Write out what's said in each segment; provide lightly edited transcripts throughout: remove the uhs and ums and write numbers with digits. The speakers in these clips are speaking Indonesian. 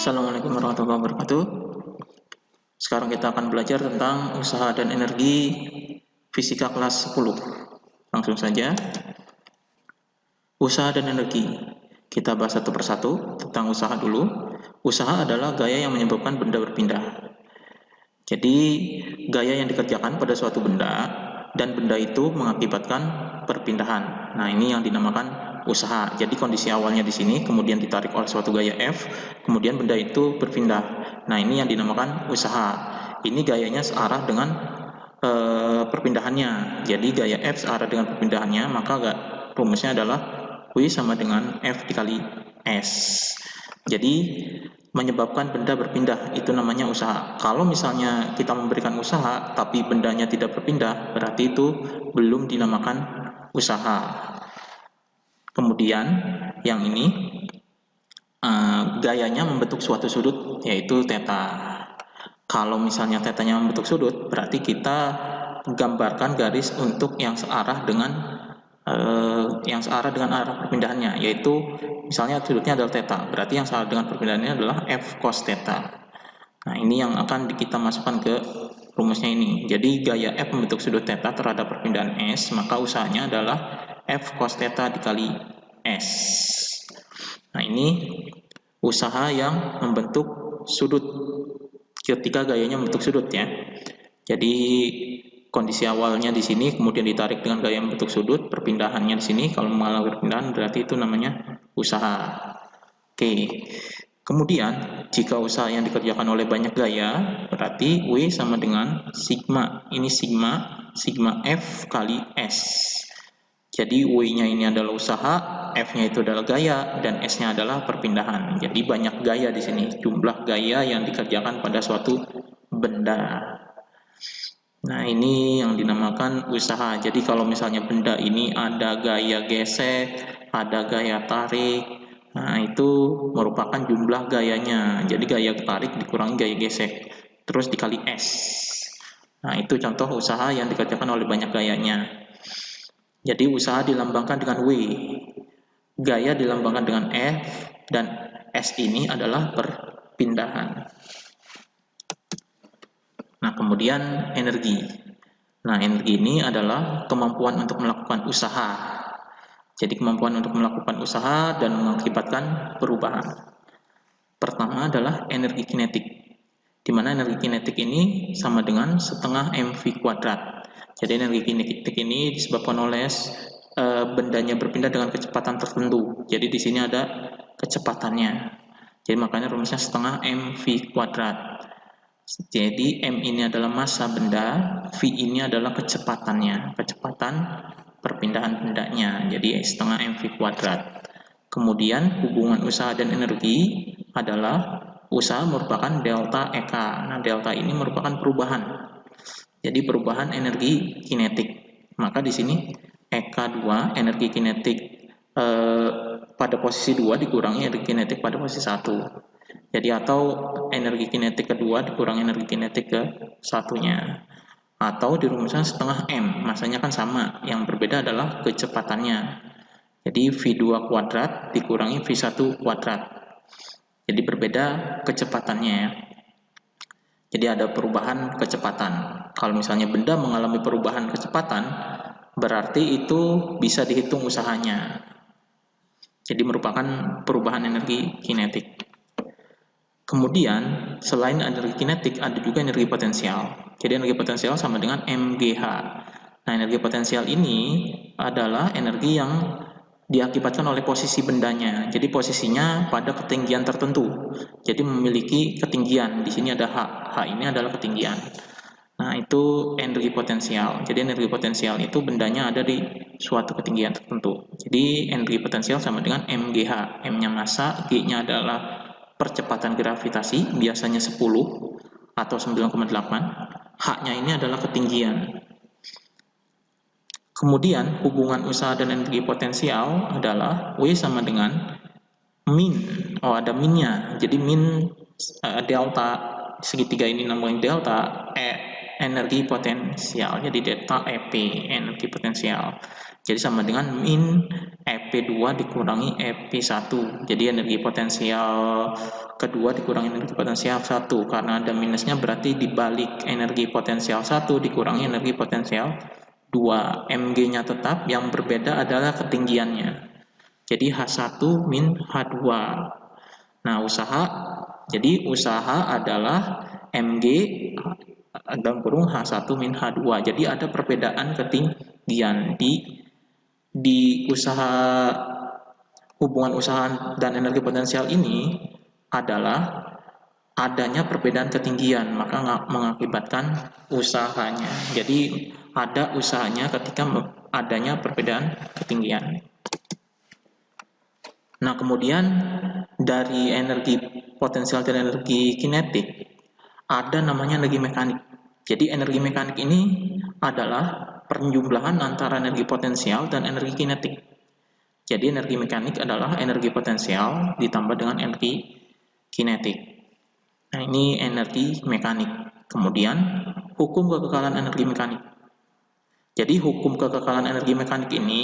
Assalamualaikum warahmatullahi wabarakatuh. Sekarang kita akan belajar tentang usaha dan energi fisika kelas 10. Langsung saja. Usaha dan energi. Kita bahas satu persatu tentang usaha dulu. Usaha adalah gaya yang menyebabkan benda berpindah. Jadi, gaya yang dikerjakan pada suatu benda dan benda itu mengakibatkan perpindahan. Nah, ini yang dinamakan usaha. Jadi kondisi awalnya di sini, kemudian ditarik oleh suatu gaya F, kemudian benda itu berpindah. Nah, ini yang dinamakan usaha. Ini gayanya searah dengan perpindahannya. Jadi gaya F searah dengan perpindahannya, maka rumusnya adalah W sama dengan F dikali S. Jadi menyebabkan benda berpindah itu namanya usaha. Kalau misalnya kita memberikan usaha tapi bendanya tidak berpindah, berarti itu belum dinamakan usaha. Kemudian yang ini gayanya membentuk suatu sudut, yaitu theta. Kalau misalnya tetanya membentuk sudut, berarti kita gambarkan garis untuk yang searah dengan arah perpindahannya, yaitu misalnya sudutnya adalah theta, berarti yang searah dengan perpindahannya adalah F cos theta. Nah, ini yang akan kita masukkan ke rumusnya ini. Jadi gaya F membentuk sudut theta terhadap perpindahan S, maka usahanya adalah F cos theta dikali S. Nah, ini usaha yang membentuk sudut ketika gayanya membentuk sudut ya. Jadi kondisi awalnya di sini, kemudian ditarik dengan gaya membentuk sudut, perpindahannya di sini, kalau mengalami perpindahan berarti itu namanya usaha. Oke. Kemudian, jika usaha yang dikerjakan oleh banyak gaya, berarti W sama dengan sigma. Ini sigma F kali S. Jadi W-nya ini adalah usaha, F-nya itu adalah gaya, dan S-nya adalah perpindahan. Jadi banyak gaya di sini, jumlah gaya yang dikerjakan pada suatu benda. Nah, ini yang dinamakan usaha. Jadi kalau misalnya benda ini ada gaya gesek, ada gaya tarik, nah itu merupakan jumlah gayanya. Jadi gaya tarik dikurangi gaya gesek, terus dikali S. Nah, itu contoh usaha yang dikerjakan oleh banyak gayanya. Jadi usaha dilambangkan dengan W, gaya dilambangkan dengan F, dan S ini adalah perpindahan. Nah, kemudian energi. Nah, energi ini adalah kemampuan untuk melakukan usaha. Jadi kemampuan untuk melakukan usaha dan mengakibatkan perubahan. Pertama adalah energi kinetik, di mana energi kinetik ini sama dengan setengah mv kuadrat. Jadi energi kinetik ini disebabkan oleh bendanya berpindah dengan kecepatan tertentu. Jadi di sini ada kecepatannya. Jadi makanya rumusnya setengah mv kuadrat. Jadi m ini adalah massa benda, v ini adalah kecepatannya, kecepatan perpindahan bendanya. Jadi setengah mv kuadrat. Kemudian hubungan usaha dan energi adalah usaha merupakan delta EK. Nah, delta ini merupakan perubahan. Jadi perubahan energi kinetik. Maka di sini EK2, energi kinetik pada posisi 2 dikurangi energi kinetik pada posisi 1. Jadi atau energi kinetik kedua dikurangi energi kinetik ke satunya. Atau dirumuskan setengah M, masanya kan sama. Yang berbeda adalah kecepatannya. Jadi V2 kuadrat dikurangi V1 kuadrat. Jadi berbeda kecepatannya ya. Jadi ada perubahan kecepatan. Kalau misalnya benda mengalami perubahan kecepatan, berarti itu bisa dihitung usahanya. Jadi merupakan perubahan energi kinetik. Kemudian, selain energi kinetik, ada juga energi potensial. Jadi energi potensial sama dengan MGH. Nah, energi potensial ini adalah energi yang diakibatkan oleh posisi bendanya. Jadi posisinya pada ketinggian tertentu. Jadi memiliki ketinggian. Di sini ada H. H ini adalah ketinggian. Nah, itu energi potensial. Jadi energi potensial itu bendanya ada di suatu ketinggian tertentu. Jadi energi potensial sama dengan MGH. M-nya massa, G-nya adalah percepatan gravitasi, biasanya 10 atau 9,8. H-nya ini adalah ketinggian. Kemudian hubungan usaha dan energi potensial adalah W sama dengan min. Oh, ada minnya. Jadi min delta segitiga ini namanya delta energi potensial. Jadi delta EP, energi potensial. Jadi sama dengan min EP2 dikurangi EP1. Jadi energi potensial kedua dikurangi energi potensial 1. Karena ada minusnya berarti dibalik energi potensial 1 dikurangi energi potensial 2. Mg-nya tetap, yang berbeda adalah ketinggiannya. Jadi H1 min H2. Nah, jadi usaha adalah Mg dalam kurung H1 min H2. Jadi ada perbedaan ketinggian di hubungan usaha dan energi potensial ini adalah adanya perbedaan ketinggian, maka mengakibatkan usahanya. Jadi ada usahanya ketika adanya perbedaan ketinggian. Nah, kemudian dari energi potensial dan energi kinetik ada namanya energi mekanik. Jadi energi mekanik ini adalah penjumlahan antara energi potensial dan energi kinetik. Jadi energi mekanik adalah energi potensial ditambah dengan energi kinetik. Nah, ini energi mekanik. Kemudian hukum kekekalan energi mekanik. Jadi hukum kekekalan energi mekanik ini,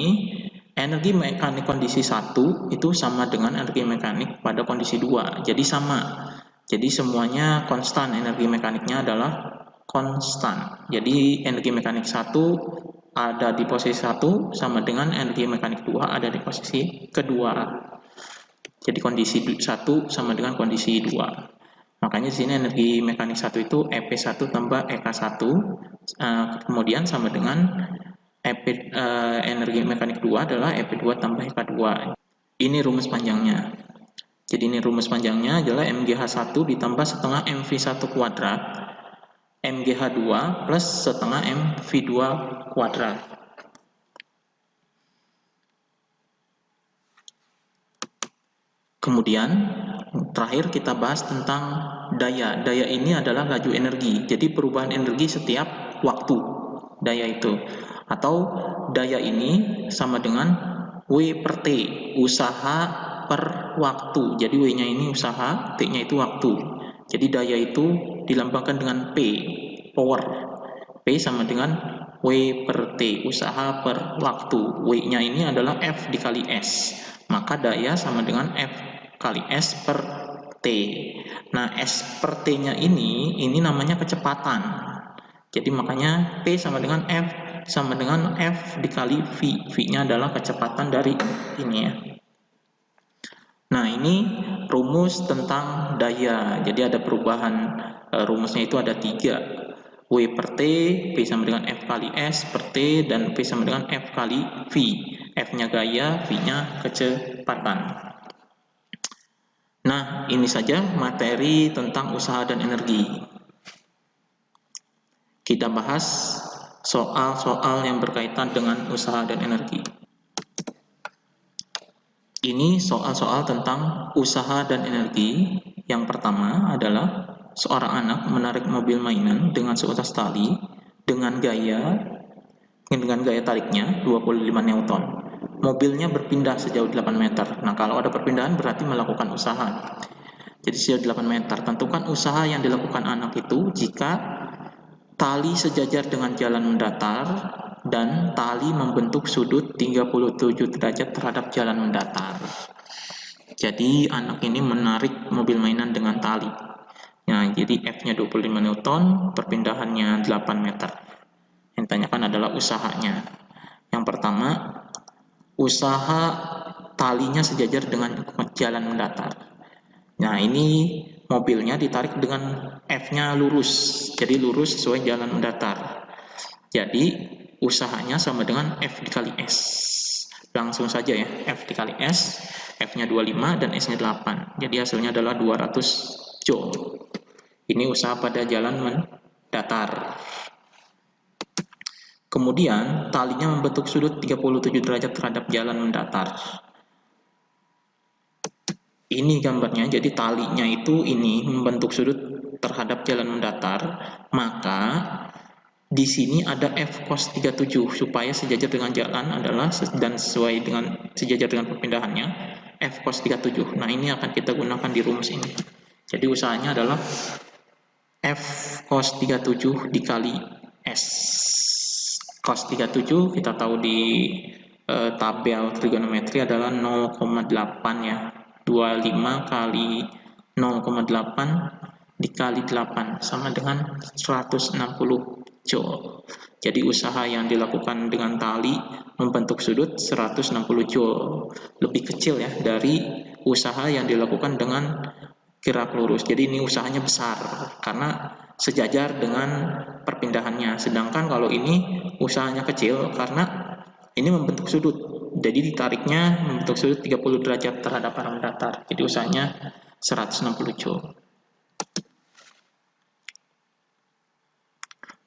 energi mekanik kondisi 1 itu sama dengan energi mekanik pada kondisi 2. Jadi sama. Jadi semuanya konstan, energi mekaniknya adalah konstan. Jadi energi mekanik 1 ada di posisi 1 sama dengan energi mekanik 2 ada di posisi kedua. Jadi kondisi 1 sama dengan kondisi 2. Makanya di sini energi mekanik 1 itu EP1 tambah EK1, kemudian sama dengan energi mekanik 2 adalah EP2 tambah EK2. Ini rumus panjangnya. Jadi ini rumus panjangnya adalah MGH1 ditambah setengah MV1 kuadrat, MGH2 plus setengah MV2 kuadrat. Kemudian terakhir kita bahas tentang daya. Daya ini adalah laju energi. Jadi perubahan energi setiap waktu. Daya itu. Atau daya ini sama dengan W per T. Usaha per waktu. Jadi W-nya ini usaha, T-nya itu waktu. Jadi daya itu dilambangkan dengan P. Power. P sama dengan W per T. Usaha per waktu. W-nya ini adalah F dikali S. Maka daya sama dengan F kali S per T. Nah, S per T-nya ini namanya kecepatan. Jadi makanya P sama dengan F sama dengan F dikali V. V-nya adalah kecepatan dari ini ya. Nah, ini rumus tentang daya. Jadi ada perubahan, rumusnya itu ada 3. W per T, P sama dengan F kali S per T, dan P sama dengan F kali V. F-nya gaya, V-nya kecepatan. Nah, ini saja materi tentang usaha dan energi. Kita bahas soal-soal yang berkaitan dengan usaha dan energi. Ini soal-soal tentang usaha dan energi. Yang pertama adalah seorang anak menarik mobil mainan dengan seutas tali dengan gaya tariknya 25 Newton. Mobilnya berpindah sejauh 8 meter. Nah, kalau ada perpindahan berarti melakukan usaha. Jadi sejauh 8 meter. Tentukan usaha yang dilakukan anak itu jika tali sejajar dengan jalan mendatar dan tali membentuk sudut 37 derajat terhadap jalan mendatar. Jadi anak ini menarik mobil mainan dengan tali. Nah, jadi F-nya 25 Newton, perpindahannya 8 meter. Yang ditanyakan adalah usahanya. Yang pertama, usaha talinya sejajar dengan jalan mendatar. Nah, ini mobilnya ditarik dengan F-nya lurus. Jadi lurus sesuai jalan mendatar. Jadi usahanya sama dengan F dikali S. Langsung saja ya, F dikali S, F-nya 25 dan S-nya 8. Jadi hasilnya adalah 200 Joule. Ini usaha pada jalan mendatar. Kemudian talinya membentuk sudut 37 derajat terhadap jalan mendatar. Ini gambarnya, jadi talinya itu ini membentuk sudut terhadap jalan mendatar, maka di sini ada F cos 37 supaya sejajar dengan jalan adalah dan sesuai dengan sejajar dengan perpindahannya F cos 37. Nah, ini akan kita gunakan di rumus ini. Jadi usahanya adalah F cos 37 dikali S. Cos 37 kita tahu di tabel trigonometri adalah 0,8 ya. 25 kali 0,8 dikali 8 sama dengan 160 joule. Jadi usaha yang dilakukan dengan tali membentuk sudut 160 joule. Lebih kecil ya dari usaha yang dilakukan dengan gerak lurus. Jadi ini usahanya besar karena sejajar dengan perpindahannya. Sedangkan kalau ini usahanya kecil karena ini membentuk sudut. Jadi ditariknya membentuk sudut 30 derajat terhadap arah mendatar. Jadi usahanya 160 joule.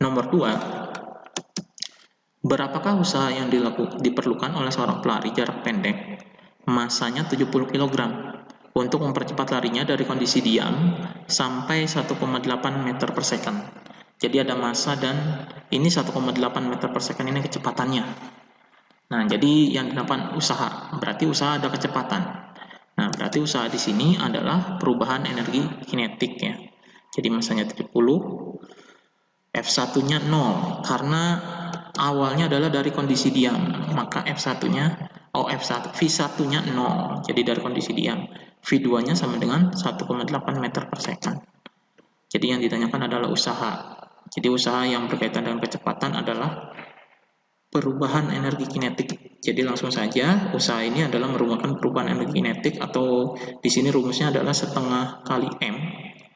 Nomor 2, berapakah usaha yang diperlukan oleh seorang pelari jarak pendek masanya 70 kg untuk mempercepat larinya dari kondisi diam sampai 1,8 meter per second. Jadi ada massa dan ini 1,8 meter per second ini kecepatannya. Nah, jadi yang dilakukan usaha, berarti usaha ada kecepatan. Nah, berarti usaha di sini adalah perubahan energi kinetik ya. Jadi massanya 70, F1-nya 0 karena awalnya adalah dari kondisi diam, maka F1-nya V1-nya 0. Jadi dari kondisi diam. V2-nya sama dengan 1,8 meter per second. Jadi yang ditanyakan adalah usaha. Jadi usaha yang berkaitan dengan kecepatan adalah perubahan energi kinetik. Jadi langsung saja usaha ini adalah merupakan perubahan energi kinetik atau di sini rumusnya adalah setengah kali M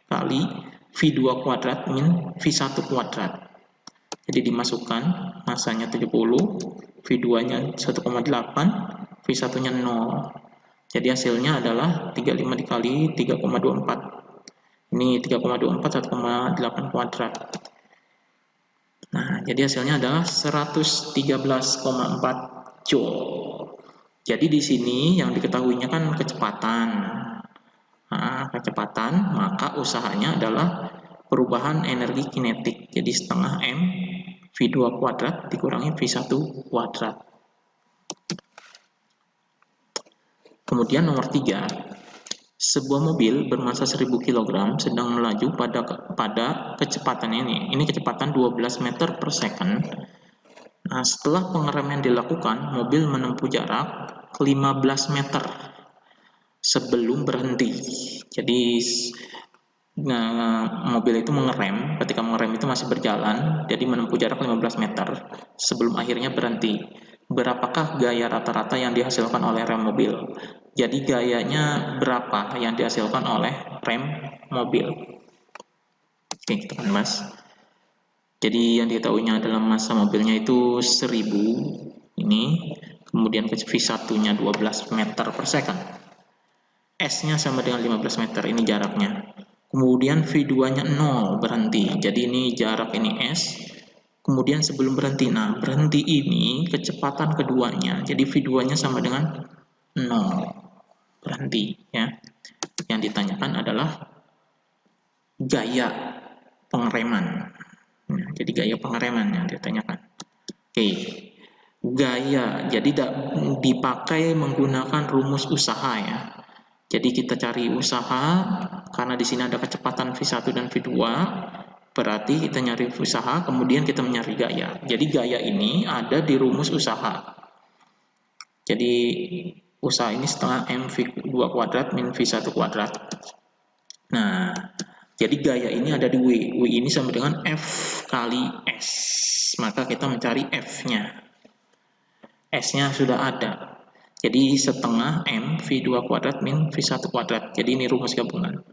kali V2 kuadrat min V1 kuadrat. Jadi dimasukkan masanya 70, V2-nya 1,8, V1-nya 0. Jadi hasilnya adalah 35 dikali 3,24. Ini 3,24 1,8 kuadrat. Nah, jadi hasilnya adalah 113,4 joule. Jadi di sini yang diketahuinya kan kecepatan. Nah, kecepatan, maka usahanya adalah perubahan energi kinetik. Jadi setengah M V2 kuadrat dikurangi V1 kuadrat. Kemudian nomor 3, sebuah mobil bermassa 1000 kg sedang melaju pada kecepatan ini. Ini kecepatan 12 meter per second. Nah, setelah pengereman dilakukan, mobil menempuh jarak 15 meter sebelum berhenti. Jadi mobil itu mengerem, ketika mengerem itu masih berjalan, jadi menempuh jarak 15 meter sebelum akhirnya berhenti. Berapakah gaya rata-rata yang dihasilkan oleh rem mobil? Jadi gayanya berapa yang dihasilkan oleh rem mobil? Oke, kita akan bahas. Jadi yang diketahuinya adalah massa mobilnya itu 1000 ini, kemudian V1-nya 12 meter per second. S-nya sama dengan 15 meter, ini jaraknya. Kemudian V2-nya 0, berhenti. Jadi ini jarak ini S. Kemudian sebelum berhenti, nah berhenti ini kecepatan keduanya. Jadi V2-nya sama dengan 0, berhenti ya. Yang ditanyakan adalah gaya pengereman. Nah, jadi gaya pengereman yang ditanyakan. Oke, gaya jadi dipakai menggunakan rumus usaha ya. Jadi kita cari usaha karena di sini ada kecepatan V1 dan V2, berarti kita nyari usaha, kemudian kita mencari gaya. Jadi gaya ini ada di rumus usaha. Jadi usaha ini setengah M V2 kuadrat min V1 kuadrat. Nah, jadi gaya ini ada di W. W ini sama dengan F kali S. Maka kita mencari F-nya. S-nya sudah ada. Jadi setengah M V2 kuadrat min V1 kuadrat. Jadi ini rumus gabungan.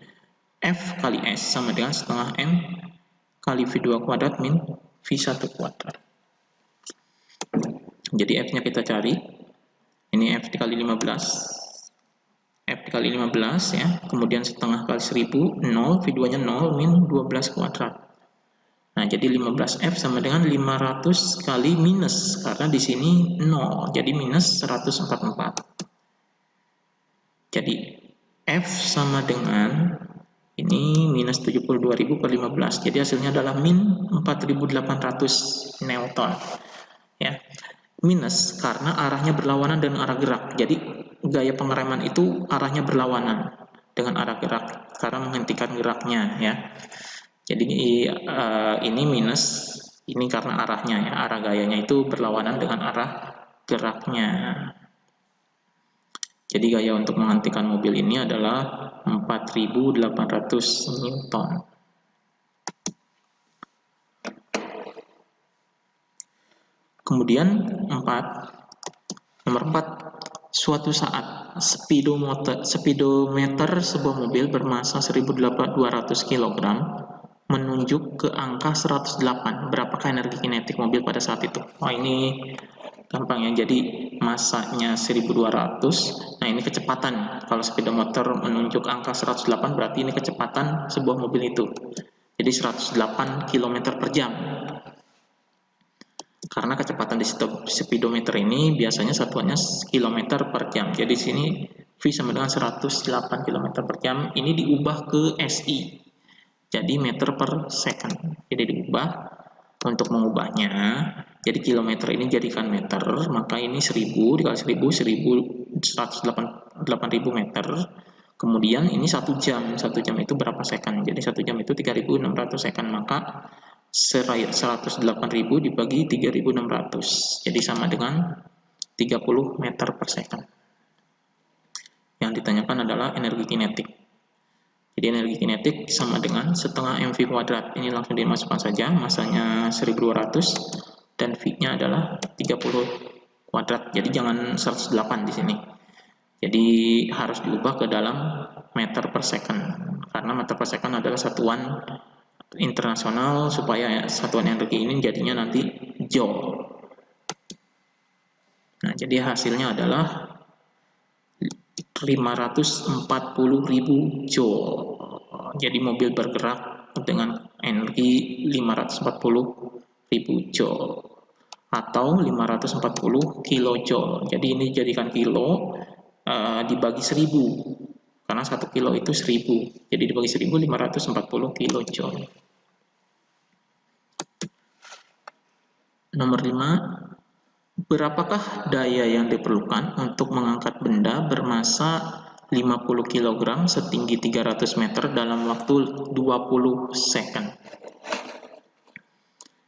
F kali S sama dengan setengah M kali V2 kuadrat min V1 kuadrat. Jadi F-nya kita cari. Ini F dikali 15. F dikali 15 ya, kemudian setengah kali 1000, 0, V2-nya 0, min 12 kuadrat. Nah, jadi 15F sama dengan 500 kali minus, karena di sini 0, jadi minus 144. Jadi, F sama dengan, ini minus 72.000 per 15, jadi hasilnya adalah min 4.800 Newton. Ya, minus karena arahnya berlawanan dengan arah gerak, jadi gaya pengereman itu arahnya berlawanan dengan arah gerak karena menghentikan geraknya ya. Jadi ini minus, ini karena arahnya ya, arah gayanya itu berlawanan dengan arah geraknya. Jadi gaya untuk menghentikan mobil ini adalah 4.800 Newton. Kemudian nomor 4, suatu saat speedometer sebuah mobil bermasa 1.200 kg menunjuk ke angka 108. Berapakah energi kinetik mobil pada saat itu? Oh, ini gampang ya. Jadi masanya 1.200. Nah, ini kecepatan. Kalau speedometer menunjuk angka 108 berarti ini kecepatan sebuah mobil itu. Jadi 108 km per jam. Karena kecepatan di speedometer ini biasanya satuannya kilometer per jam. Jadi sini V sama dengan 108 km per jam. Ini diubah ke SI. Jadi meter per second. Jadi diubah. Untuk mengubahnya, jadi kilometer ini jadikan meter, maka ini 1000 dikali 1.108.000 meter. Kemudian ini 1 jam. 1 jam itu berapa second? Jadi 1 jam itu 3.600 second, maka 108.000 dibagi 3.600, jadi sama dengan 30 meter per second. Yang ditanyakan adalah energi kinetik. Jadi energi kinetik sama dengan setengah mv kuadrat. Ini langsung dimasukkan saja, masanya 1.200 dan V-nya adalah 30 kuadrat. Jadi jangan 108 di sini. Jadi harus diubah ke dalam meter per second. Karena meter per second adalah satuan internasional, supaya satuan energi ini jadinya nanti joule. Nah, jadi hasilnya adalah 540.000 joule. Jadi mobil bergerak dengan energi 540.000 joule atau 540 kilojoule. Jadi ini jadikan kilo, dibagi 1000 karena 1 kilo itu 1000. Jadi dibagi 1000, 540 kilojoule. Nomor 5, berapakah daya yang diperlukan untuk mengangkat benda bermasa 50 kg setinggi 300 meter dalam waktu 20 second?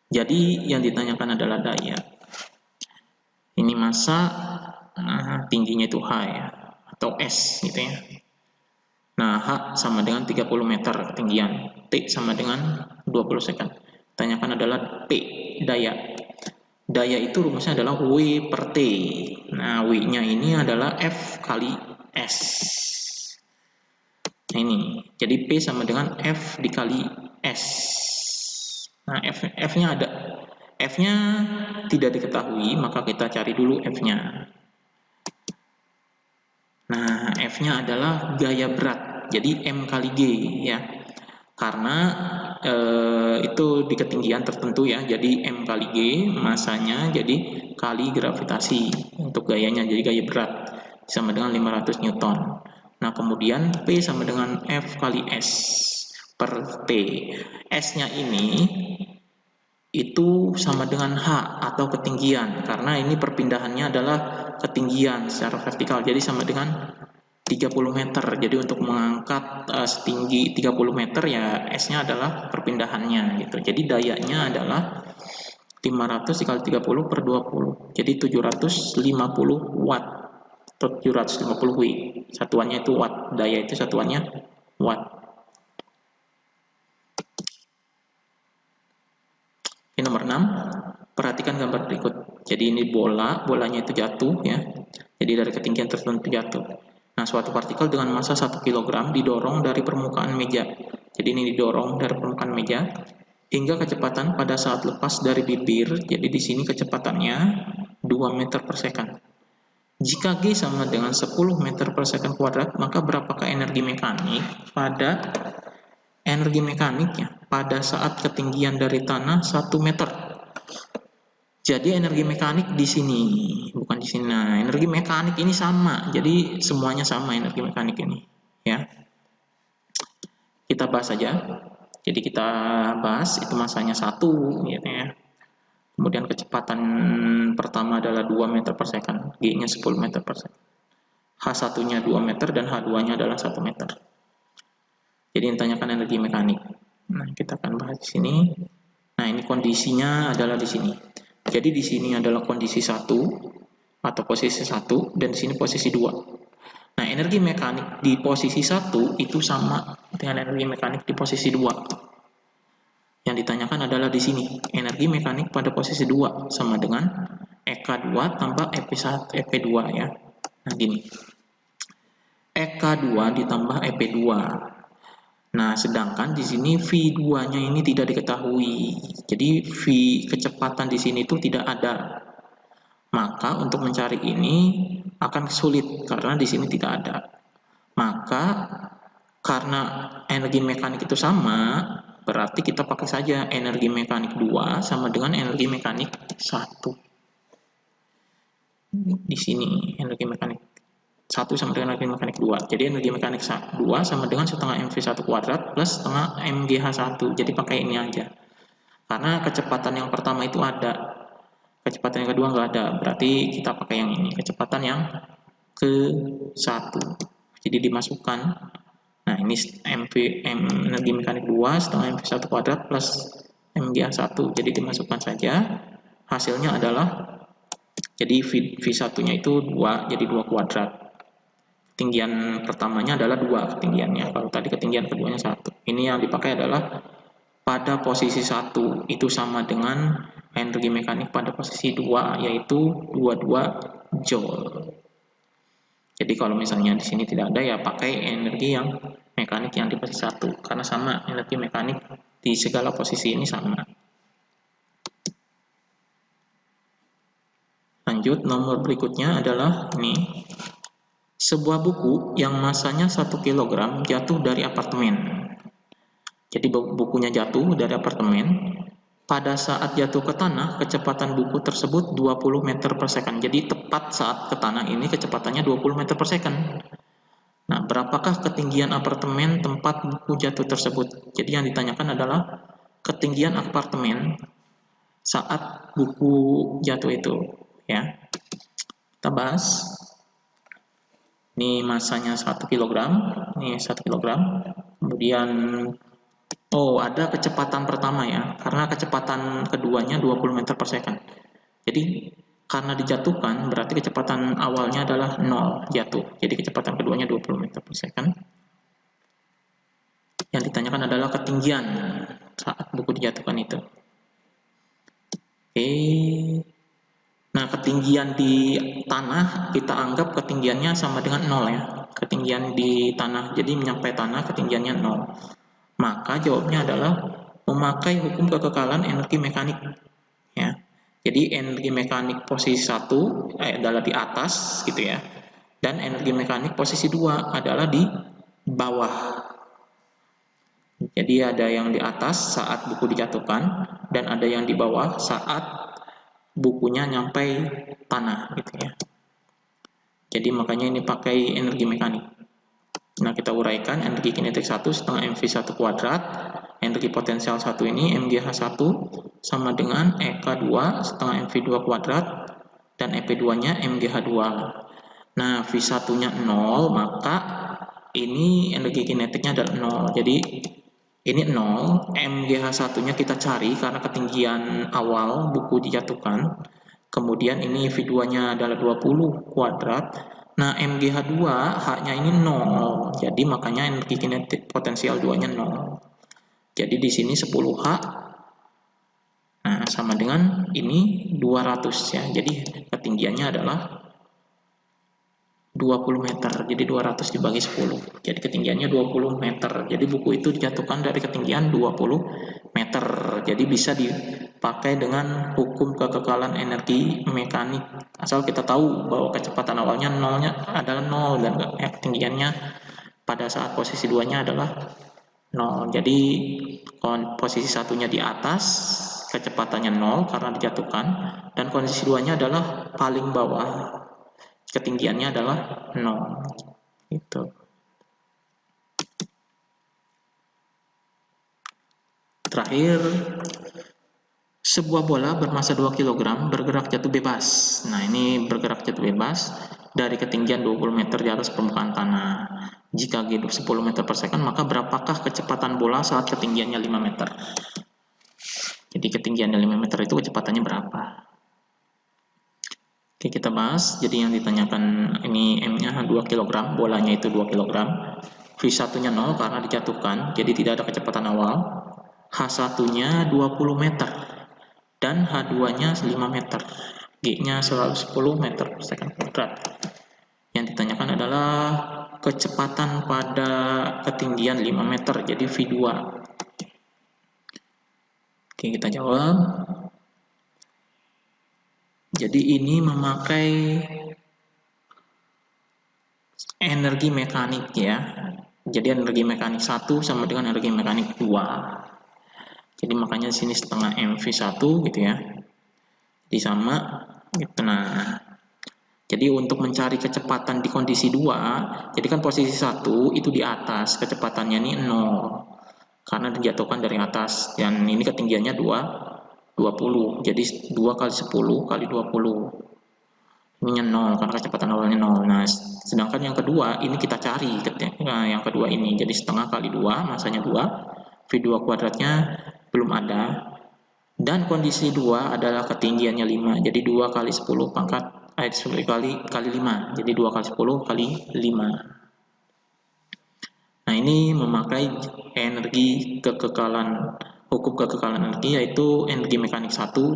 Jadi yang ditanyakan adalah daya. Ini massa, tingginya itu H ya, atau S gitu ya. Nah, H sama dengan 30 meter ketinggian, T sama dengan 20 second. Tanyakan adalah P, daya. Daya itu rumusnya adalah W per T. Nah, W-nya ini adalah F kali S. Nah, ini. Jadi P sama dengan F dikali S. Nah, F-nya ada. F-nya tidak diketahui, maka kita cari dulu F-nya. Nah, F-nya adalah gaya berat. Jadi M kali G ya. Karena itu di ketinggian tertentu ya, jadi M kali G masanya, jadi kali gravitasi untuk gayanya, jadi gaya berat sama dengan 500 Newton. Nah, kemudian P sama dengan F kali S per T. S-nya ini itu sama dengan H atau ketinggian, karena ini perpindahannya adalah ketinggian secara vertikal, jadi sama dengan 30 meter. Jadi untuk mengangkat setinggi 30 meter ya S-nya adalah perpindahannya gitu. Jadi dayanya adalah 500 dikali 30 per 20. Jadi 750 watt atau 750 W. Satuannya itu watt. Daya itu satuannya watt. Ini nomor 6. Perhatikan gambar berikut. Jadi ini bolanya itu jatuh ya. Jadi dari ketinggian tertentu jatuh. Nah, suatu partikel dengan massa 1 kg didorong dari permukaan meja. Jadi ini didorong dari permukaan meja hingga kecepatan pada saat lepas dari bibir. Jadi di sini kecepatannya 2 meter per second. Jika G sama dengan 10 meter per second kuadrat, maka berapakah energi mekanik pada saat ketinggian dari tanah 1 meter? Jadi energi mekanik di sini, bukan di sini. Nah, energi mekanik ini sama. Jadi semuanya sama energi mekanik ini, ya. Kita bahas saja. Jadi kita bahas itu massanya 1, gitu ya. Kemudian kecepatan pertama adalah 2 meter per second, G-nya 10 meter per second. H1-nya 2 meter dan H2-nya adalah 1 meter. Jadi yang ditanyakan energi mekanik. Nah, kita akan bahas di sini. Nah, ini kondisinya adalah di sini. Jadi di sini adalah kondisi 1 atau posisi 1 dan di sini posisi 2. Nah, energi mekanik di posisi 1 itu sama dengan energi mekanik di posisi 2. Yang ditanyakan adalah di sini, energi mekanik pada posisi 2 sama dengan EK2 tambah EP1, EP2 ya. Nah, gini. EK2 ditambah EP2. Nah, sedangkan di sini V2-nya ini tidak diketahui. Jadi V kecepatan di sini itu tidak ada. Maka untuk mencari ini akan sulit karena di sini tidak ada. Maka karena energi mekanik itu sama, berarti kita pakai saja energi mekanik 2 sama dengan energi mekanik 1. Di sini energi mekanik 1 sama dengan energi mekanik 2. Jadi energi mekanik 2 sama dengan setengah mv1 kuadrat plus setengah mgh1. Jadi pakai ini aja. Karena kecepatan yang pertama itu ada. Kecepatan yang kedua nggak ada. Berarti kita pakai yang ini. Kecepatan yang ke-1. Jadi dimasukkan. Nah, ini energi mekanik 2 setengah mv1 kuadrat plus mgh1. Jadi dimasukkan saja. Hasilnya adalah, jadi V1-nya itu 2, jadi 2 kuadrat. Ketinggian pertamanya adalah 2 ketinggiannya. Kalau tadi ketinggian keduanya 1. Ini yang dipakai adalah pada posisi 1 itu sama dengan energi mekanik pada posisi 2, yaitu 22 Joule. Jadi kalau misalnya di sini tidak ada, ya pakai energi yang mekanik yang di posisi 1, karena sama energi mekanik di segala posisi ini sama. Lanjut, nomor berikutnya adalah ini. Sebuah buku yang masanya 1 kg jatuh dari apartemen. Jadi bukunya jatuh dari apartemen. Pada saat jatuh ke tanah, kecepatan buku tersebut 20 meter per second. Jadi tepat saat ke tanah ini kecepatannya 20 meter per second. Nah, berapakah ketinggian apartemen tempat buku jatuh tersebut? Jadi yang ditanyakan adalah ketinggian apartemen saat buku jatuh itu, ya. Kita bahas. Ini masanya 1 kg, ini 1 kg. Kemudian ada kecepatan pertama ya, karena kecepatan keduanya 20 meter per second. Jadi karena dijatuhkan, berarti kecepatan awalnya adalah 0 jatuh. Jadi kecepatan keduanya 20 meter per second. Yang ditanyakan adalah ketinggian saat buku dijatuhkan itu. Oke. Nah, ketinggian di tanah kita anggap ketinggiannya sama dengan 0 ya. Ketinggian di tanah, jadi menyampai tanah ketinggiannya 0. Maka jawabnya adalah memakai hukum kekekalan energi mekanik. Ya. Jadi energi mekanik posisi 1 adalah di atas gitu ya. Dan energi mekanik posisi 2 adalah di bawah. Jadi ada yang di atas saat buku dijatuhkan dan ada yang di bawah saat bukunya nyampai tanah gitu ya. Jadi makanya ini pakai energi mekanik. Nah, kita uraikan energi kinetik 1 setengah mv1 kuadrat, energi potensial 1 ini mgh1 sama dengan EK2 setengah mv2 kuadrat dan EP2-nya mgh2. Nah, V1-nya 0, maka ini energi kinetiknya adalah 0. Jadi ini 0, mgh1-nya kita cari karena ketinggian awal buku dijatuhkan. Kemudian ini V2-nya adalah 20 kuadrat. Nah, mgh2 H-nya ini 0. Jadi makanya energi kinetik potensial 2-nya 0. Jadi di sini 10H. Nah, sama dengan ini 200 ya. Jadi ketinggiannya adalah 20 meter, jadi 200 dibagi 10. Jadi ketinggiannya 20 meter. Jadi buku itu dijatuhkan dari ketinggian 20 meter. Jadi bisa dipakai dengan hukum kekekalan energi mekanik. Asal kita tahu bahwa kecepatan awalnya nolnya adalah 0 dan ketinggiannya pada saat posisi 2-nya adalah 0. Jadi posisi satunya di atas, kecepatannya 0 karena dijatuhkan, dan posisi 2-nya adalah paling bawah. Ketinggiannya adalah 0 gitu. Terakhir, Sebuah bola bermasa 2 kg bergerak jatuh bebas. Nah, ini bergerak jatuh bebas dari ketinggian 20 meter di atas permukaan tanah. Jika G 10 meter per second, maka berapakah kecepatan bola saat ketinggiannya 5 meter? Jadi ketinggiannya 5 meter itu kecepatannya berapa? Oke, kita bahas. Jadi yang ditanyakan ini M-nya 2 kg, bolanya itu 2 kg. V1-nya 0 karena dijatuhkan, jadi tidak ada kecepatan awal. H1-nya 20 meter. Dan H2-nya 5 meter. G-nya selalu 10 meter per second kuadrat. Yang ditanyakan adalah kecepatan pada ketinggian 5 meter, jadi V2. Oke, kita jawab. Jadi ini memakai energi mekanik ya. Jadi energi mekanik 1 sama dengan energi mekanik 2. Jadi makanya di sini setengah MV1 gitu ya. Jadi sama gitu. Nah, jadi untuk mencari kecepatan di kondisi 2, jadi kan posisi 1 itu di atas, kecepatannya ini 0. Karena dijatuhkan dari atas, dan ini ketinggiannya 20. Jadi 2 kali 10 kali 20. Ininya 0, karena kecepatan awalnya 0. Nah, sedangkan yang kedua, ini kita cari. Nah, yang kedua ini, jadi setengah kali 2, masanya 2. V2 kuadratnya belum ada. Dan kondisi 2 adalah ketinggiannya 5. Jadi 2 kali 10 pangkat 10 kali 5. Jadi 2 kali 10 kali 5. Nah, ini memakai energi kekekalan, hukum kekekalan energi, yaitu energi mekanik 1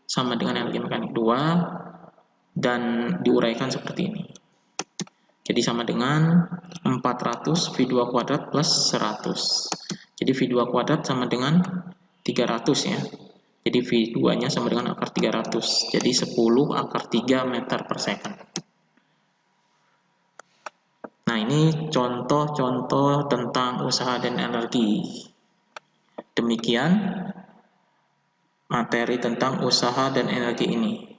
sama dengan energi mekanik 2, dan diuraikan seperti ini. Jadi sama dengan 400 V2 kuadrat plus 100. Jadi V2 kuadrat sama dengan 300 ya. Jadi V2-nya sama dengan akar 300. Jadi 10 akar 3 meter per second. Nah, ini contoh-contoh tentang usaha dan energi. Demikian materi tentang usaha dan energi ini.